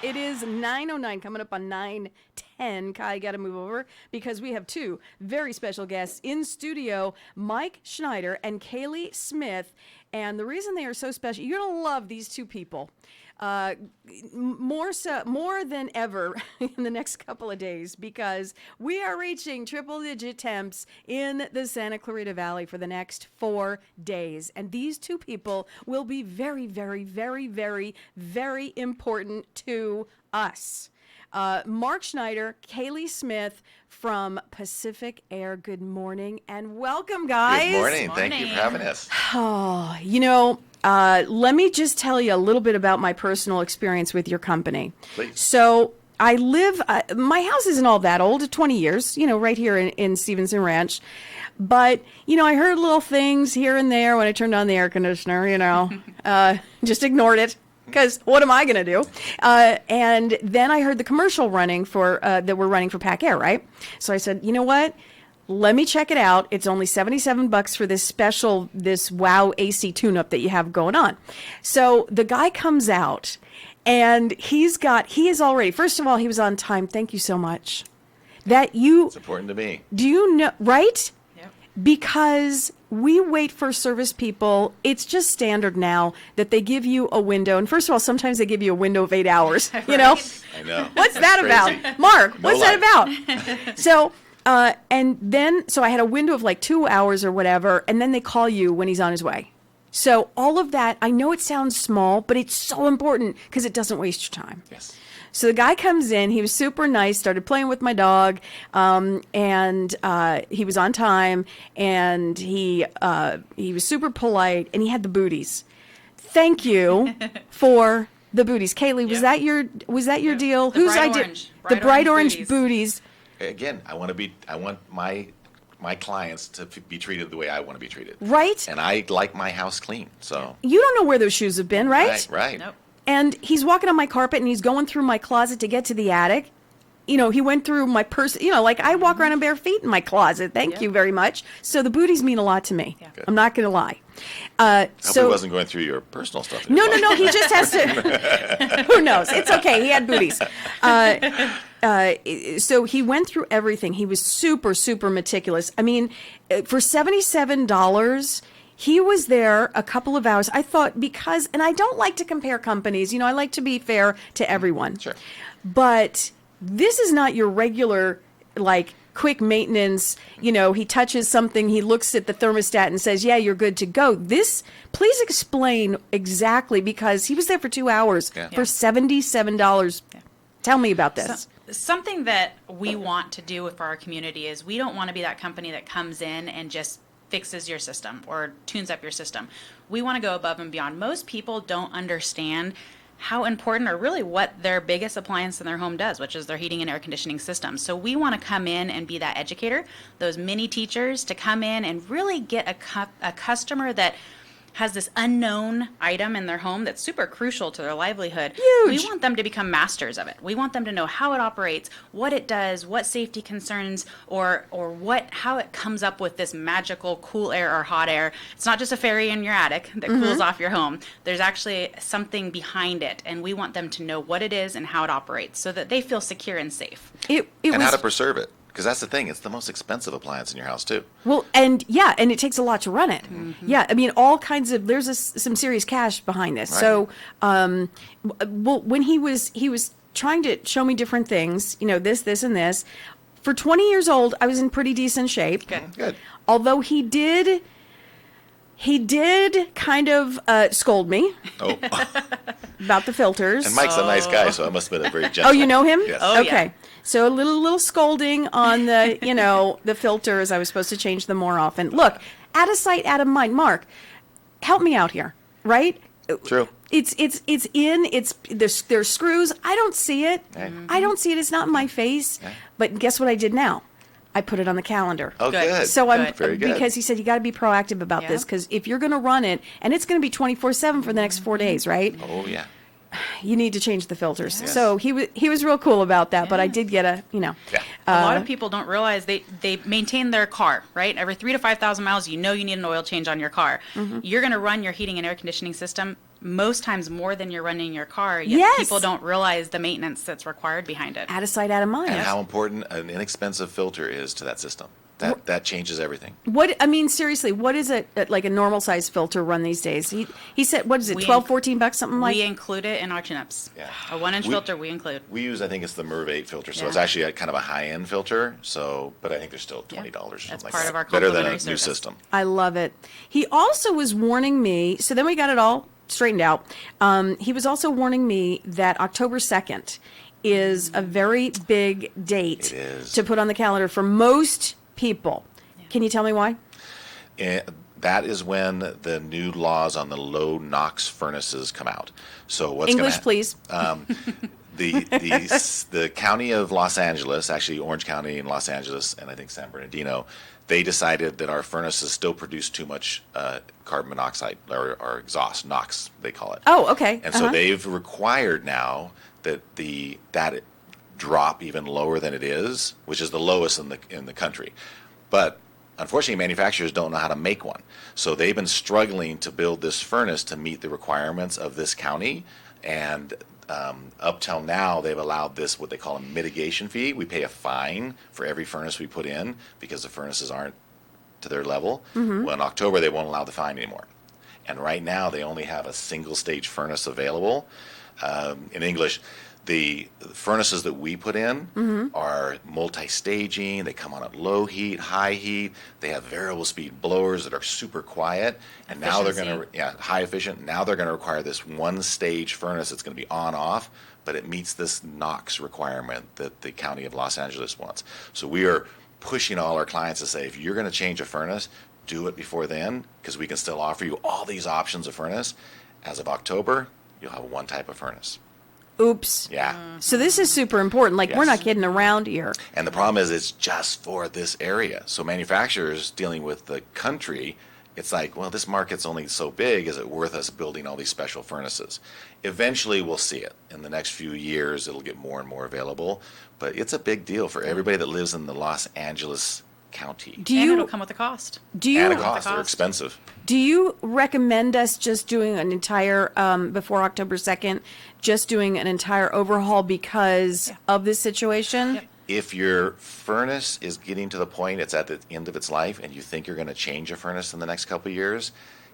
It is 9:09, coming up on 9:10. Kai, got to move over because we have two very special guests in studio, Mike Schneider and Kaleigh Smith. And the reason they are so special, you're going to love these two people. More than ever in the next couple of days, because we are reaching triple-digit temps in the Santa Clarita Valley for the next 4 days. And these two people will be very, very, very, very, very important to us. Mark Schneider, Kaleigh Smith from Pacific Aire. Good morning and welcome, guys. Good morning. Thank you for having us. Oh, let me just tell you a little bit about my personal experience with your company. Please. So I live, my house isn't all that old, 20 years, right here in Stevenson Ranch. But, I heard little things here and there when I turned on the air conditioner, just ignored it. Because what am I going to do? And then I heard the commercial running that we're running for Pac Aire, right? So I said, you know what? Let me check it out. It's only $77 for this wow AC tune-up that you have going on. So the guy comes out, and he is already, first of all, he was on time. Thank you so much. It's important to me. Do you know, right? Yep. Because we wait for service people. It's just standard now that they give you a window. And first of all, sometimes they give you a window of 8 hours, I know. What's that Crazy. about? Mark, No what's life. that about? So I had a window of like 2 hours or whatever, and then they call you when he's on his way. So all of that, I know it sounds small, but it's so important because it doesn't waste your time. Yes. So the guy comes in, he was super nice, started playing with my dog, and he was on time, and he was super polite, and he had the booties. Thank you for the booties. Kaleigh, was that your deal? The bright orange. The bright orange booties. booties. Again, I want my clients to be treated the way I want to be treated. Right? And I like my house clean, so. You don't know where those shoes have been, right? Right. Nope. And he's walking on my carpet, and he's going through my closet to get to the attic. He went through my purse. Like I walk around in bare feet in my closet. Thank you very much. So the booties mean a lot to me. Yeah. I'm not going to lie. I hope he wasn't going through your personal stuff. No. He just has to. Who knows? It's okay. He had booties. So he went through everything. He was super, super meticulous. I mean, for $77. He was there a couple of hours. I thought and I don't like to compare companies. I like to be fair to everyone. Sure. But this is not your regular, quick maintenance. He touches something, he looks at the thermostat and says, yeah, you're good to go. Please explain exactly, because he was there for 2 hours for $77. Yeah. Tell me about this. Something that we want to do for our community is we don't want to be that company that comes in and just fixes your system or tunes up your system. We want to go above and beyond. Most people don't understand how important, or really what their biggest appliance in their home does, which is their heating and air conditioning system. So we want to come in and be that educator, those mini teachers, to come in and really get a customer that has this unknown item in their home that's super crucial to their livelihood. Huge. We want them to become masters of it. We want them to know how it operates, what it does, what safety concerns, or how it comes up with this magical cool air or hot air. It's not just a fairy in your attic that cools off your home. There's actually something behind it, and we want them to know what it is and how it operates so that they feel secure and safe. How to preserve it. Because that's the thing. It's the most expensive appliance in your house, too. Well, and it takes a lot to run it. Mm-hmm. Yeah, I mean, all kinds of, there's some serious cash behind this. Right. So, when he was trying to show me different things, this, and this, for 20 years old, I was in pretty decent shape. Good. Although he did kind of scold me about the filters. And Mike's a nice guy, so I must have been a very gentle. Oh, you know him? Yes. Oh, okay. yeah. So a little scolding on the, the filters. I was supposed to change them more often. Look, out of sight, out of mind. Mark, help me out here, right? True. There's screws. I don't see it. Mm-hmm. I don't see it. It's not in my face. Yeah. But guess what I did now? I put it on the calendar. Oh, good. So I'm Very good. because he said you got to be proactive about this, because if you're going to run it, and it's going to be 24/7 for the next 4 days, right? Oh, yeah. You need to change the filters. Yes. So he was real cool about that, but I did get a. A lot of people don't realize they maintain their car, right? Every 3,000 to 5,000 miles, you need an oil change on your car. Mm-hmm. You're going to run your heating and air conditioning system most times more than you're running your car, yet Yes. people don't realize the maintenance that's required behind it. Out of sight, out of mind. And how important an inexpensive filter is to that system. That changes everything. What, I mean, seriously, what is it like a normal size filter run these days? He said, what is it, We 12, 14 bucks, something like? We include it in our tune-ups. Yeah. A 1-inch We- filter we include. We use, I think it's the MERV 8 filter, so Yeah. it's actually kind of a high-end filter. So, but I think there's still $20 or something That's like part that. of our Better than a complimentary new service. system. I love it. He also was warning me, so then we got it all straightened out. He was also warning me that October 2nd is a very big date It is. to put on the calendar for most people. Can you tell me why? And that is when the new laws on the low NOx furnaces come out. So what's English, gonna please. The county of Los Angeles, actually Orange County and Los Angeles, and I think San Bernardino, they decided that our furnaces still produce too much carbon monoxide or exhaust, NOx they call it. Oh, okay. And so they've required now that that drop even lower than it is, which is the lowest in the country. But unfortunately, manufacturers don't know how to make one. So they've been struggling to build this furnace to meet the requirements of this county. And up till now, they've allowed this, what they call a mitigation fee. We pay a fine for every furnace we put in because the furnaces aren't to their level. Well, in October, they won't allow the fine anymore. And right now, they only have a single stage furnace available. In English, the furnaces that we put in are multi-staging. They come on at low heat, high heat. They have variable speed blowers that are super quiet. And now they're going to, high efficient. Now they're going to require this one stage furnace that's going to be on off, but it meets this NOx requirement that the county of Los Angeles wants. So we are pushing all our clients to say, if you're going to change a furnace, do it before then, because we can still offer you all these options of furnace. As of October, you'll have one type of furnace. Oops. Yeah. So this is super important. Like, we're Yes. not kidding around here. And the problem is it's just for this area. So manufacturers dealing with the country, it's like, well, this market's only so big. Is it worth us building all these special furnaces? Eventually, we'll see it. In the next few years, it'll get more and more available. But it's a big deal for everybody that lives in the Los Angeles County. Do And it'll you come with a cost. do you And a cost. They're cost. expensive. do you recommend us just doing an entire before October 2nd, just doing an entire overhaul because of this situation? Yep. If your furnace is getting to the point it's at the end of its life and you think you're going to change a furnace in the next couple of years,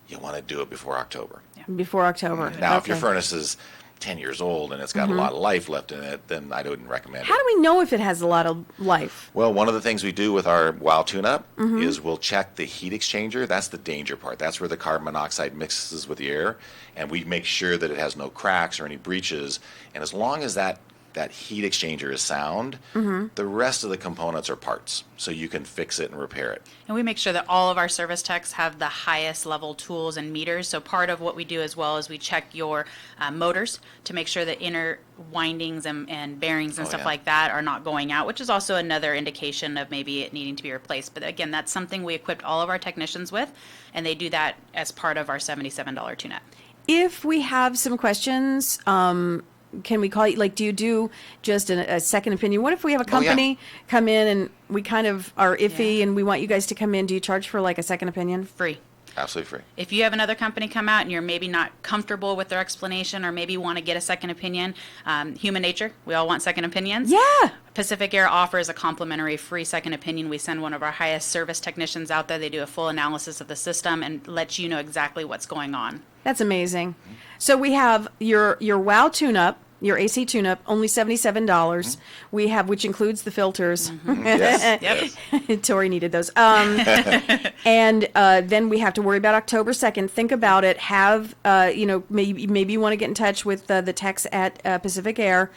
you want to do it before October. Before October. Now, if your Okay. furnace is 10 years old and it's got a lot of life left in it, then I wouldn't recommend How it. do we know if it has a lot of life? Well, one of the things we do with our WOW tune-up is we'll check the heat exchanger. That's the danger part. That's where the carbon monoxide mixes with the air, and we make sure that it has no cracks or any breaches. And as long as that heat exchanger is sound, the rest of the components are parts, so you can fix it and repair it. And we make sure that all of our service techs have the highest level tools and meters. So part of what we do as well is we check your motors to make sure that inner windings and bearings and Oh, stuff yeah. like that are not going out, which is also another indication of maybe it needing to be replaced. But again, that's something we equipped all of our technicians with, and they do that as part of our $77 tune-up. If we have some questions, can we call you? Like, do you do just a second opinion? What if we have a Oh, yeah. company come in and we kind of are iffy Yeah. and we want you guys to come in? Do you charge for like a second opinion? Free. Absolutely free. If you have another company come out and you're maybe not comfortable with their explanation or maybe want to get a second opinion, human nature, we all want second opinions. Yeah. Pacific Air offers a complimentary free second opinion. We send one of our highest service technicians out there. They do a full analysis of the system and let you know exactly what's going on. That's amazing. So we have your WOW tune-up, your AC tune-up, only $77. We have, which includes the filters. Yes. Yep. Tori needed those. And then we have to worry about October 2nd. Think about it. Have, maybe you want to get in touch with the techs at Pacific Air,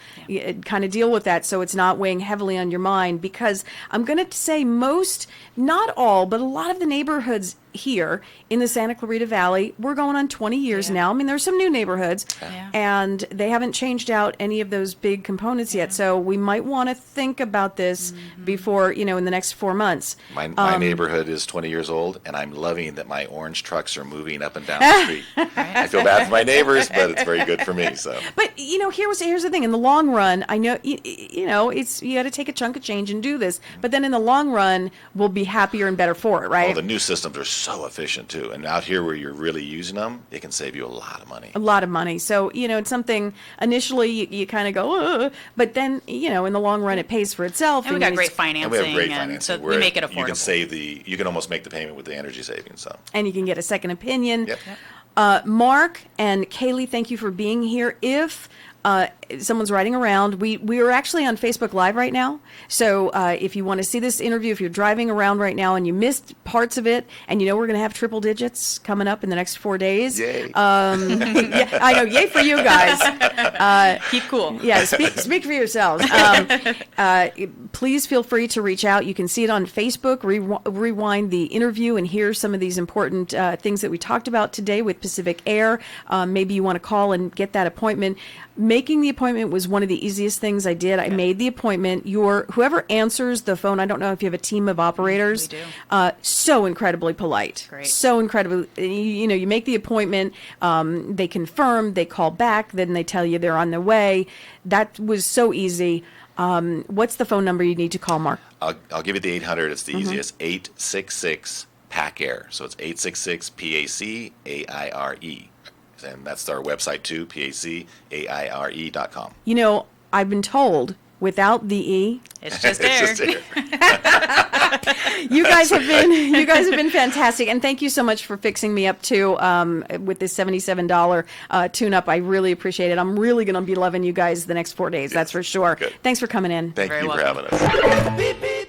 kind of deal with that so it's not weighing heavily on your mind. Because I'm going to say most, not all, but a lot of the neighborhoods here in the Santa Clarita Valley, we're going on 20 years Yeah. now. I mean, there's some new neighborhoods, Yeah. and they haven't changed out any of those big components yet. So we might want to think about this before, in the next 4 months. My neighborhood is 20 years old, and I'm loving that my orange trucks are moving up and down the street. I feel bad for my neighbors, but it's very good for me. So But here's the thing. In the long run, I know it's you got to take a chunk of change and do this. But then in the long run, we'll be happier and better for it, right? the new systems are so efficient too. And out here where you're really using them, it can save you a lot of money. A lot of money. So, it's something initially you kind of go, ugh, but then, in the long run, it pays for itself. And we got great financing. And we have great financing. So we make it affordable. You can almost make the payment with the energy savings. So. And you can get a second opinion. Yep. Mark and Kaleigh, thank you for being here. If someone's riding around, we are actually on Facebook Live right now. So if you want to see this interview, if you're driving around right now and you missed parts of it, and we're going to have triple digits coming up in the next 4 days. Yay. Yeah, I know. Yay for you guys. Keep cool. Yeah, speak for yourselves. Please feel free to reach out. You can see it on Facebook, rewind the interview, and hear some of these important things that we talked about today with Pacific Aire. Maybe you want to call and get that appointment. Making the appointment was one of the easiest things I did. I made the appointment. Whoever answers the phone, I don't know if you have a team of operators. We do. So incredibly polite. Great. So incredibly, you make the appointment, they confirm, they call back, then they tell you they're on their way. That was so easy. What's the phone number you need to call, Mark? I'll give you the 800. It's the easiest. 866 PAC Aire. So it's 866 PACAIRE. And that's our website too, PACAIRE.com. I've been told without the E, It's just It's Aire. just Aire. you guys have been fantastic, and thank you so much for fixing me up too with this $77 tune-up. I really appreciate it. I'm really going to be loving you guys the next 4 days. That's for sure. Good. Thanks for coming in. Thank Very you for welcome. having us.